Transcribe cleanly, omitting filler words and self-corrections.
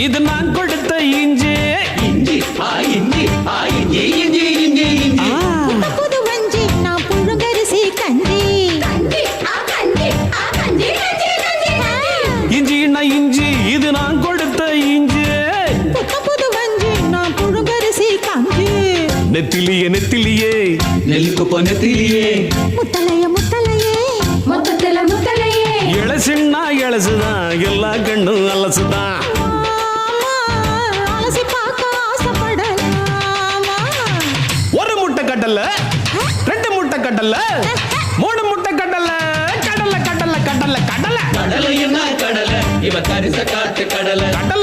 இது நான் கொடுத்த இஞ்சி இஞ்சி இஞ்சி இஞ்சி இஞ்சி இஞ்சி இஞ்சி புது வஞ்சி நான் புழுங்கரிசி கஞ்சி இஞ்சின்னா இஞ்சி இது நான் கொடுத்த இஞ்சி புது வஞ்சி நான் புழுங்கரிசி கஞ்சி நெத்திலியே நெத்திலியே நெல்லுக்கு பொன்னத்திலேயே முத்தலைய முத்தலையே மொத்தத்துல முத்தலையே இளசுன்னா இளசுதான் எல்லா கண்ணும் அலசுதான் அலசி பார்க்க ஆசைப்படலாமா ஒரு முட்டை கட்டல ரெண்டு முட்டை கட்டல மூணு முட்டை கட்டல கடலை கடலை கடலை கடலை கடலை என்ன கடலை இவ கரிச காட்டு கடலை கடலை